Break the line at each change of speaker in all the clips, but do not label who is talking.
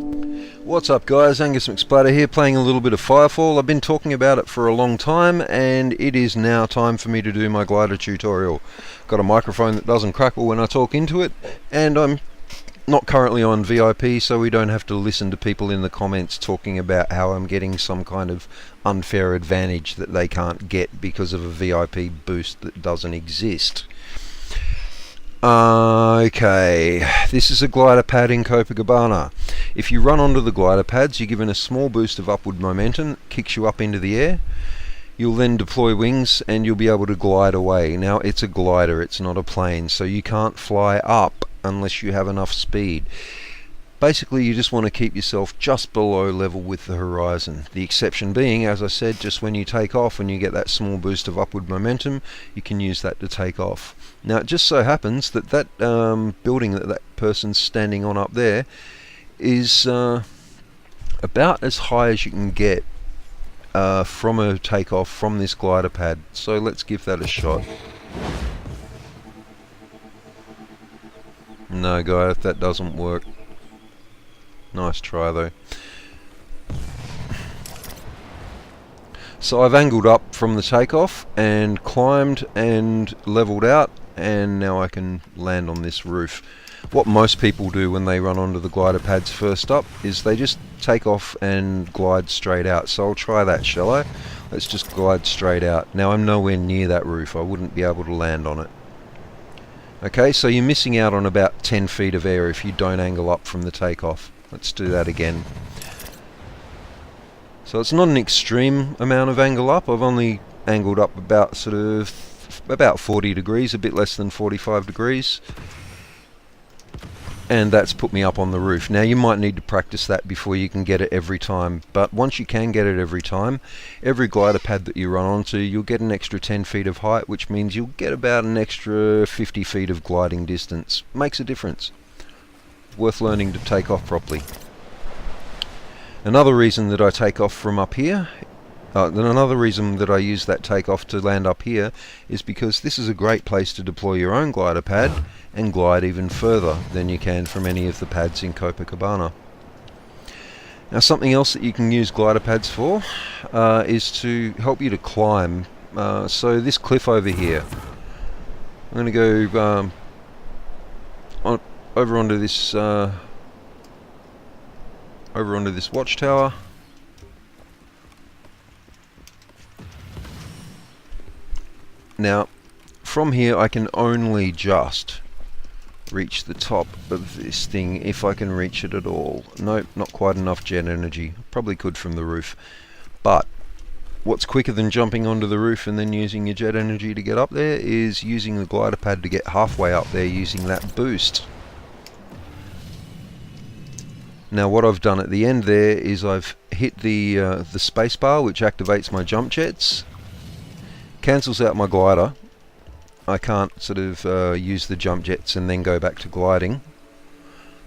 What's up guys, Angus McSplatter here playing a little bit of Firefall. I've been talking about it for a long time and it is now time for me to do my glider tutorial. Got a microphone that doesn't crackle when I talk into it, and I'm not currently on VIP, so we don't have to listen to people in the comments talking about how I'm getting some kind of unfair advantage that they can't get because of a VIP boost that doesn't exist. Okay, this is a glider pad in Copacabana. If you run onto the glider pads, you're given a small boost of upward momentum, kicks you up into the air. You'll then deploy wings and you'll be able to glide away. Now it's a glider, it's not a plane, so you can't fly up unless you have enough speed. Basically, you just want to keep yourself just below level with the horizon. The exception being, as I said, just when you take off, when you get that small boost of upward momentum, you can use that to take off. Now, it just so happens that that building that person's standing on up there is about as high as you can get from a takeoff from this glider pad. So let's give that a shot. No, guy, that doesn't work. Nice try though. So I've angled up from the takeoff and climbed and leveled out, and now I can land on this roof. What most people do when they run onto the glider pads first up is they just take off and glide straight out. So I'll try that, shall I? Let's just glide straight out. Now I'm nowhere near that roof. I wouldn't be able to land on it. Okay, so you're missing out on about 10 feet of air if you don't angle up from the takeoff. Let's do that again. So it's not an extreme amount of angle up. I've only angled up about about 40 degrees, a bit less than 45 degrees. And that's put me up on the roof. Now you might need to practice that before you can get it every time, but once you can get it every time, every glider pad that you run onto, you'll get an extra 10 feet of height, which means you'll get about an extra 50 feet of gliding distance. Makes a difference. Worth learning to take off properly. Another reason that I take off from up here, another reason that I use that takeoff to land up here is because this is a great place to deploy your own glider pad and glide even further than you can from any of the pads in Copacabana. Now something else that you can use glider pads for is to help you to climb. So this cliff over here, I'm going to go over onto this watchtower. Now from here I can only just reach the top of this thing, if I can reach it at all. Nope, not quite enough jet energy. Probably could from the roof, but what's quicker than jumping onto the roof and then using your jet energy to get up there is using the glider pad to get halfway up there using that boost. Now what I've done at the end there is I've hit the space bar, which activates my jump jets, cancels out my glider. I can't use the jump jets and then go back to gliding,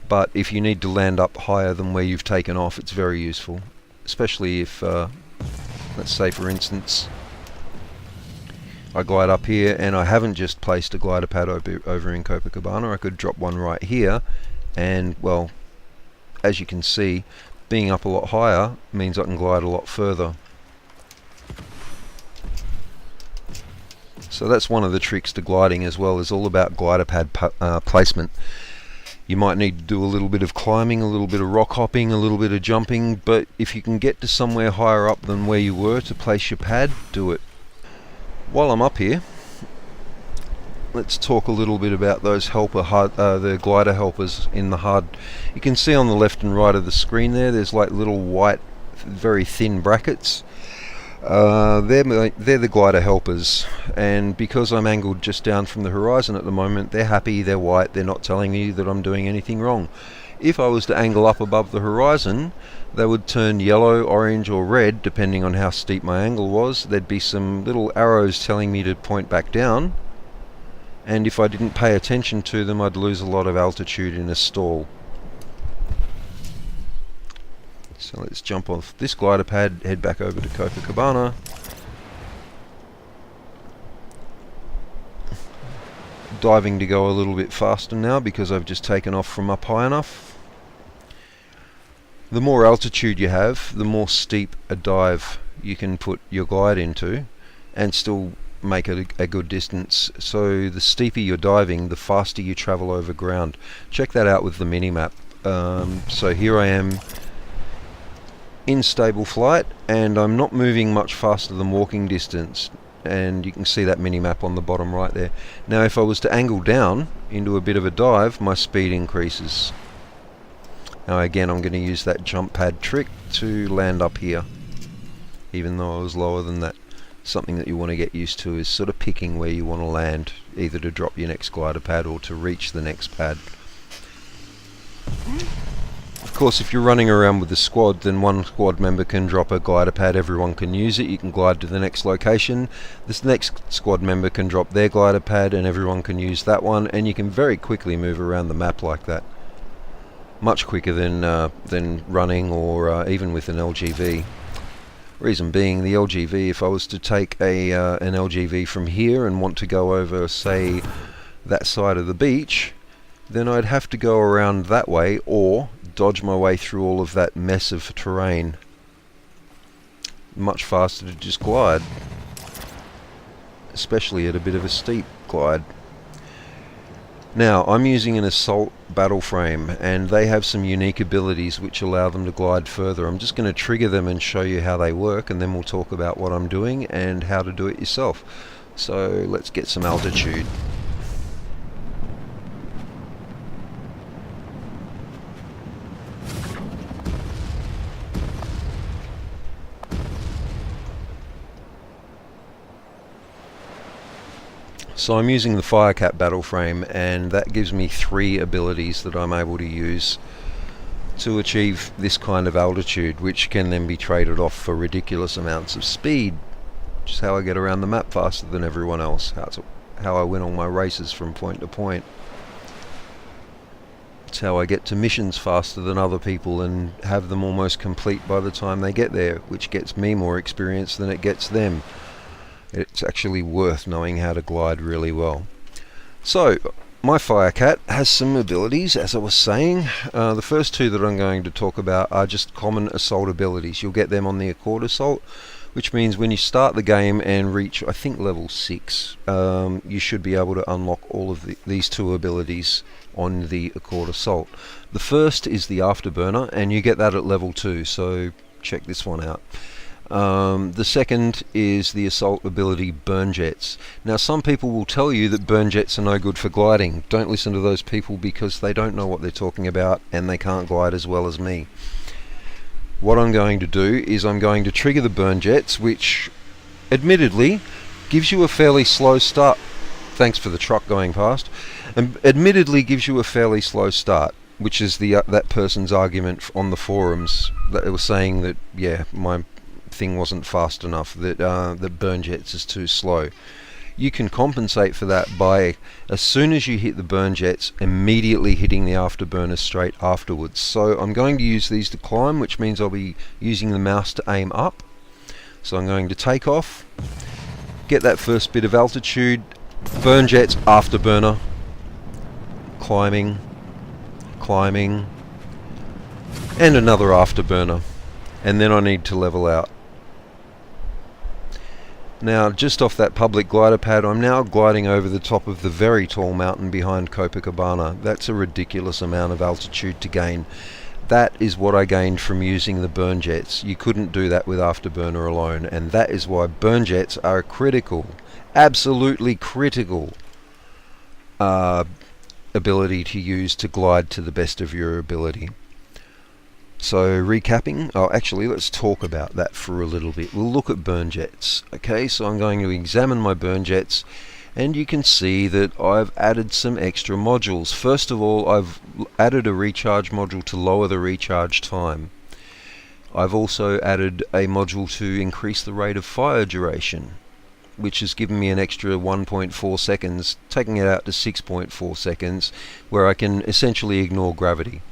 but if you need to land up higher than where you've taken off, it's very useful, especially if let's say for instance I glide up here and I haven't just placed a glider pad over in Copacabana. I could drop one right here, and well, as you can see, being up a lot higher means I can glide a lot further. So that's one of the tricks to gliding as well, is all about glider pad placement. You might need to do a little bit of climbing, a little bit of rock hopping, a little bit of jumping, but if you can get to somewhere higher up than where you were to place your pad, do it. While I'm up here, let's talk a little bit about those the glider helpers in the HUD. You can see on the left and right of the screen there's like little white, very thin brackets. They're the glider helpers, and because I'm angled just down from the horizon at the moment, they're happy, they're white, they're not telling me that I'm doing anything wrong. If I was to angle up above the horizon, they would turn yellow, orange or red depending on how steep my angle was. There'd be some little arrows telling me to point back down, and if I didn't pay attention to them, I'd lose a lot of altitude in a stall. So let's jump off this glider pad, head back over to Copacabana. Diving to go a little bit faster now because I've just taken off from up high enough. The more altitude you have, the more steep a dive you can put your glide into and still make it a good distance. So the steeper you're diving, the faster you travel over ground. Check that out with the mini-map. So here I am in stable flight, and I'm not moving much faster than walking distance, and you can see that mini-map on the bottom right there. Now if I was to angle down into a bit of a dive, my speed increases. Now again, I'm going to use that jump pad trick to land up here, even though I was lower than that. Something that you want to get used to is sort of picking where you want to land, either to drop your next glider pad or to reach the next pad. Of course, if you're running around with the squad, then one squad member can drop a glider pad, everyone can use it, you can glide to the next location. This next squad member can drop their glider pad and everyone can use that one, and you can very quickly move around the map like that. Much quicker than running or even with an LGV. Reason being, the LGV, if I was to take an LGV from here and want to go over, say, that side of the beach, then I'd have to go around that way or dodge my way through all of that mess of terrain. Much faster to just glide, especially at a bit of a steep glide. Now, I'm using an assault battle frame, and they have some unique abilities which allow them to glide further. I'm just going to trigger them and show you how they work, and then we'll talk about what I'm doing and how to do it yourself. So let's get some altitude. So I'm using the FireCat battle frame, and that gives me 3 abilities that I'm able to use to achieve this kind of altitude, which can then be traded off for ridiculous amounts of speed, which is how I get around the map faster than everyone else, how I win all my races from point to point. It's how I get to missions faster than other people and have them almost complete by the time they get there, which gets me more experience than it gets them. It's actually worth knowing how to glide really well. So, my FireCat has some abilities, as I was saying. The first 2 that I'm going to talk about are just common assault abilities. You'll get them on the Accord Assault, which means when you start the game and reach, I think, level 6, you should be able to unlock all of these 2 abilities on the Accord Assault. The first is the Afterburner, and you get that at level 2, so check this one out. The second is the assault ability Burn Jets. Now, some people will tell you that burn jets are no good for gliding. Don't listen to those people, because they don't know what they're talking about and they can't glide as well as me. What I'm going to do is I'm going to trigger the burn jets, which admittedly gives you a fairly slow start. Thanks for the truck going past. Admittedly gives you a fairly slow start, which is that person's argument on the forums that they were saying that, yeah, my thing wasn't fast enough, that burn jets is too slow. You can compensate for that by, as soon as you hit the burn jets, immediately hitting the afterburner straight afterwards. So I'm going to use these to climb, which means I'll be using the mouse to aim up. So I'm going to take off, get that first bit of altitude, burn jets, afterburner, climbing, and another afterburner, and then I need to level out. Now, just off that public glider pad, I'm now gliding over the top of the very tall mountain behind Copacabana. That's a ridiculous amount of altitude to gain. That is what I gained from using the burn jets. You couldn't do that with afterburner alone, and that is why burn jets are a critical, absolutely critical ability to use to glide to the best of your ability. So recapping, actually let's talk about that for a little bit. We'll look at burn jets. Okay, so I'm going to examine my burn jets, and you can see that I've added some extra modules. First of all, I've added a recharge module to lower the recharge time. I've also added a module to increase the rate of fire duration, which has given me an extra 1.4 seconds, taking it out to 6.4 seconds, where I can essentially ignore gravity.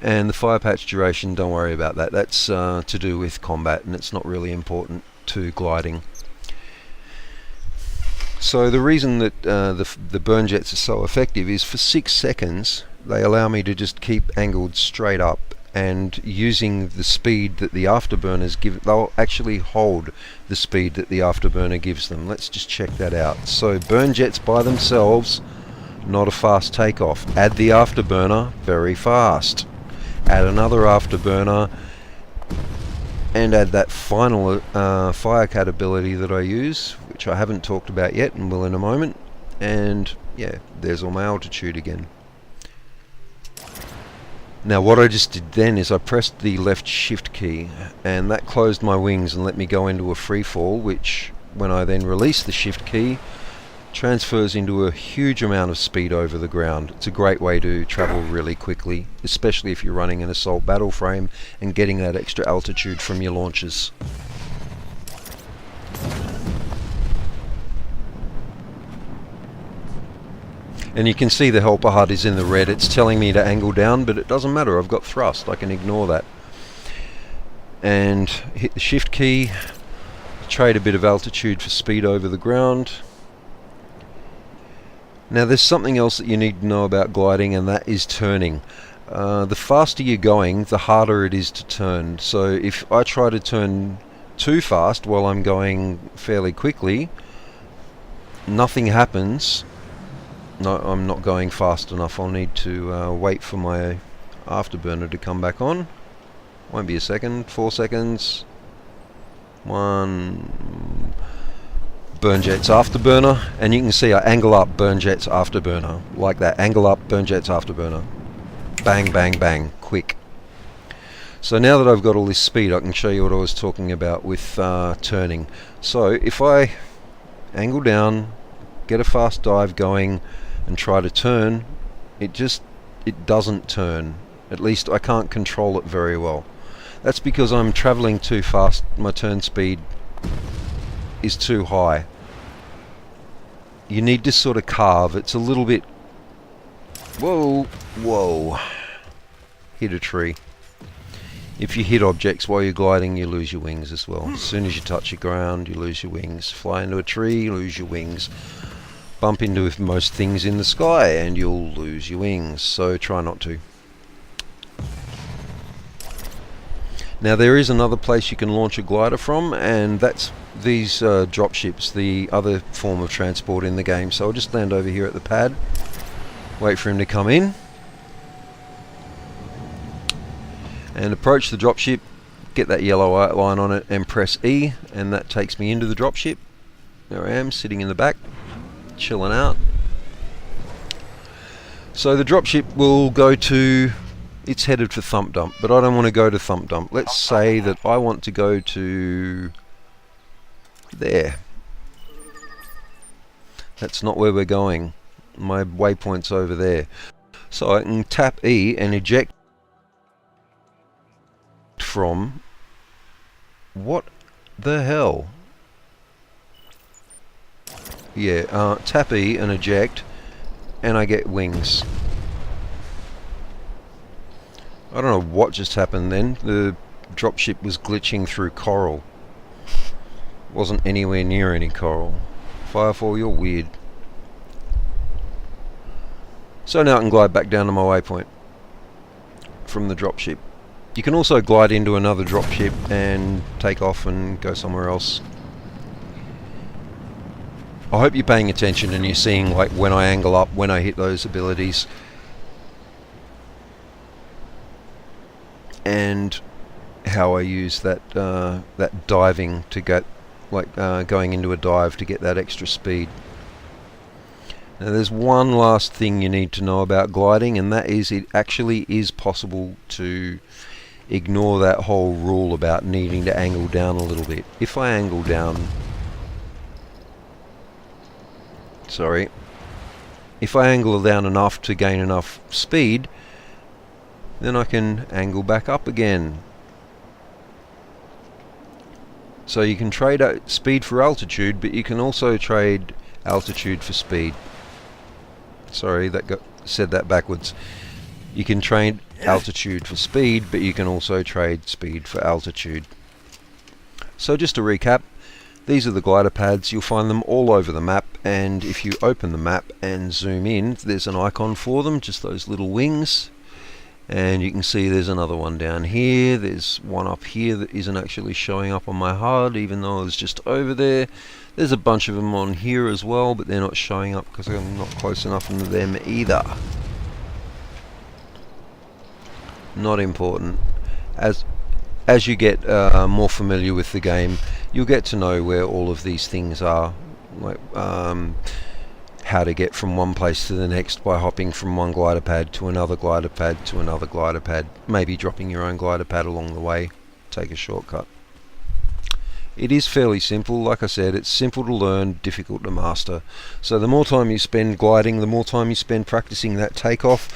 And the fire patch duration, don't worry about that. That's to do with combat, and it's not really important to gliding. So the reason that the burn jets are so effective is for 6 seconds they allow me to just keep angled straight up and using the speed that the afterburners give, they'll actually hold the speed that the afterburner gives them. Let's just check that out. So burn jets by themselves, not a fast takeoff. Add the afterburner, very fast. Add another afterburner, and add that final FireCat ability that I use, which I haven't talked about yet and will in a moment. And yeah, there's all my altitude again. Now what I just did then is I pressed the left shift key, and that closed my wings and let me go into a free fall, which when I then release the shift key transfers into a huge amount of speed over the ground. It's a great way to travel really quickly, especially if you're running an assault battle frame and getting that extra altitude from your launches. And you can see the helper HUD is in the red. It's telling me to angle down, but it doesn't matter. I've got thrust. I can ignore that. And hit the shift key. Trade a bit of altitude for speed over the ground. Now there's something else that you need to know about gliding, and that is turning. The faster you're going, the harder it is to turn. So if I try to turn too fast while I'm going fairly quickly, nothing happens. No, I'm not going fast enough. I'll need to wait for my afterburner to come back on. Won't be a second. 4 seconds. 1. Burn jets afterburner, and you can see I angle up, burn jets afterburner, like that. Angle up, burn jets afterburner. Bang, bang, bang. Quick. So now that I've got all this speed, I can show you what I was talking about with turning. So if I angle down, get a fast dive going, and try to turn, it doesn't turn. At least I can't control it very well. That's because I'm traveling too fast. My turn speed is too high. You need to sort of carve. It's a little bit... Whoa, whoa. Hit a tree. If you hit objects while you're gliding, you lose your wings as well. As soon as you touch the ground, you lose your wings. Fly into a tree, you lose your wings. Bump into most things in the sky and you'll lose your wings, so try not to. Now there is another place you can launch a glider from, and that's these drop ships, the other form of transport in the game. So I'll just land over here at the pad, wait for him to come in, and approach the drop ship, get that yellow outline on it and press E, and that takes me into the drop ship. There I am, sitting in the back, chilling out. So the dropship will go to, it's headed for Thump Dump, but I don't want to go to Thump Dump. Let's say that I want to go to there. That's not where we're going. My waypoint's over there. So I can tap E and eject from, what the hell? Yeah, tap E and eject, and I get wings. I don't know what just happened then. The dropship was glitching through coral. Wasn't anywhere near any coral. Firefall, you're weird. So now I can glide back down to my waypoint from the dropship. You can also glide into another dropship and take off and go somewhere else. I hope you're paying attention and you're seeing, like, when I angle up, when I hit those abilities, and how I use that that diving to get, like, going into a dive to get that extra speed. Now there's one last thing you need to know about gliding, and that is it actually is possible to ignore that whole rule about needing to angle down a little bit. If I angle down, if I angle down enough to gain enough speed, then I can angle back up again. So you can trade speed for altitude, but you can also trade altitude for speed. Sorry, said that backwards. You can trade altitude for speed, but you can also trade speed for altitude. So just to recap, these are the glider pads. You'll find them all over the map, and if you open the map and zoom in, there's an icon for them, just those little wings. And you can see there's another one down here. There's one up here that isn't actually showing up on my HUD, even though it's just over there. There's a bunch of them on here as well, but they're not showing up because I'm not close enough to them either. Not important. As you get more familiar with the game, you'll get to know where all of these things are, like how to get from one place to the next by hopping from one glider pad to another glider pad to another glider pad, maybe dropping your own glider pad along the way. Take a shortcut. It is fairly simple. Like I said, it's simple to learn, difficult to master. So the more time you spend gliding, the more time you spend practicing that takeoff,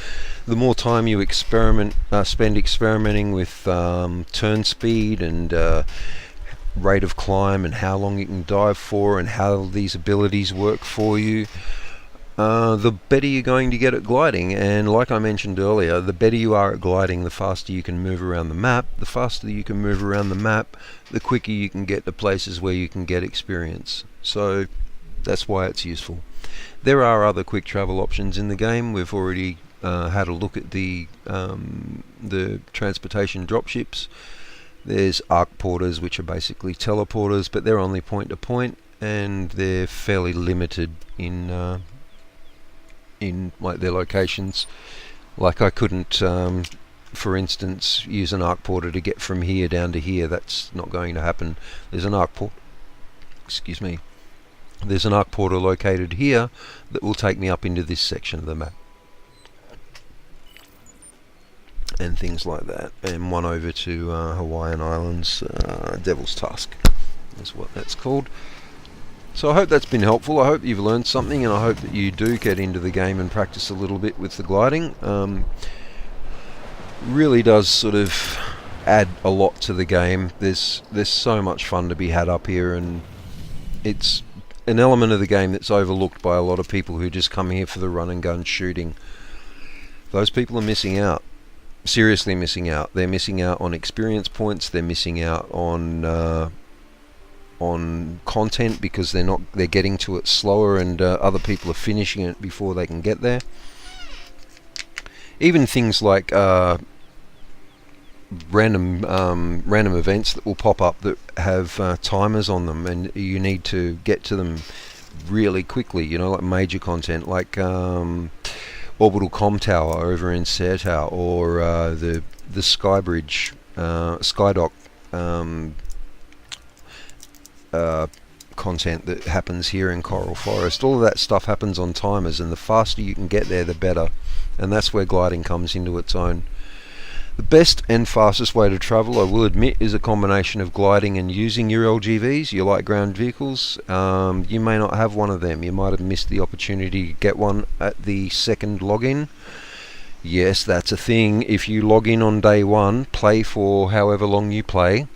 the more time you spend experimenting with turn speed and rate of climb and how long you can dive for and how these abilities work for you, the better you're going to get at gliding. And like I mentioned earlier, the better you are at gliding, the faster you can move around the map. The faster you can move around the map, the quicker you can get to places where you can get experience. So that's why it's useful. There are other quick travel options in the game. We've already had a look at the transportation dropships. There's arc porters, which are basically teleporters, but they're only point to point, and they're fairly limited in like their locations. Like I couldn't, for instance, use an arc porter to get from here down to here. That's not going to happen. There's an arc There's an arc porter located here that will take me up into this section of the map, and things like that, and one over to Hawaiian Islands, Devil's Tusk is what that's called. So I hope that's been helpful. I hope you've learned something, and I hope that you do get into the game and practice a little bit with the gliding. Really does sort of add a lot to the game. There's so much fun to be had up here, and it's an element of the game that's overlooked by a lot of people who just come here for the run and gun shooting. Those people are missing out. Seriously missing out. They're missing out on experience points. They're missing out on content because they're getting to it slower, and other people are finishing it before they can get there. Even things like random events that will pop up that have timers on them, and you need to get to them really quickly. You know, like major content, like Orbital Com Tower over in Sertau, or the Skybridge, Skydock content that happens here in Coral Forest. All of that stuff happens on timers, and the faster you can get there, the better. And that's where gliding comes into its own. The best and fastest way to travel, I will admit, is a combination of gliding and using your LGVs, your light ground vehicles. You may not have one of them. You might have missed the opportunity to get one at the second login. Yes, that's a thing. If you log in on day one, play for however long you play,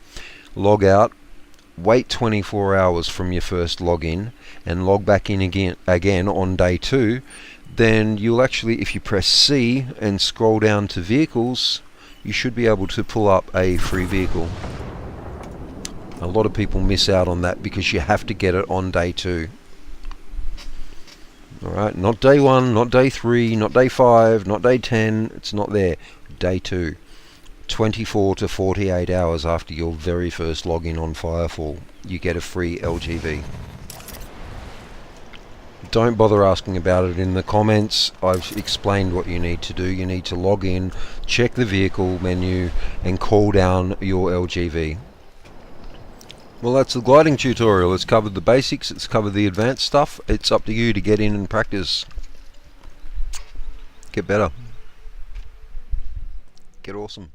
log out, wait 24 hours from your first login, and log back in again on day two, then you'll actually, if you press C and scroll down to vehicles, you should be able to pull up a free vehicle. A lot of people miss out on that because you have to get it on day two. Alright, not day one, not day 3, not day 5, not day 10, it's not there. Day 2. 24 to 48 hours after your very first login on Firefall, you get a free LGV. Don't bother asking about it in the comments. I've explained what you need to do. You need to log in, check the vehicle menu, and call down your LGV. Well, that's the gliding tutorial. It's covered the basics, it's covered the advanced stuff. It's up to you to get in and practice. Get better. Get awesome.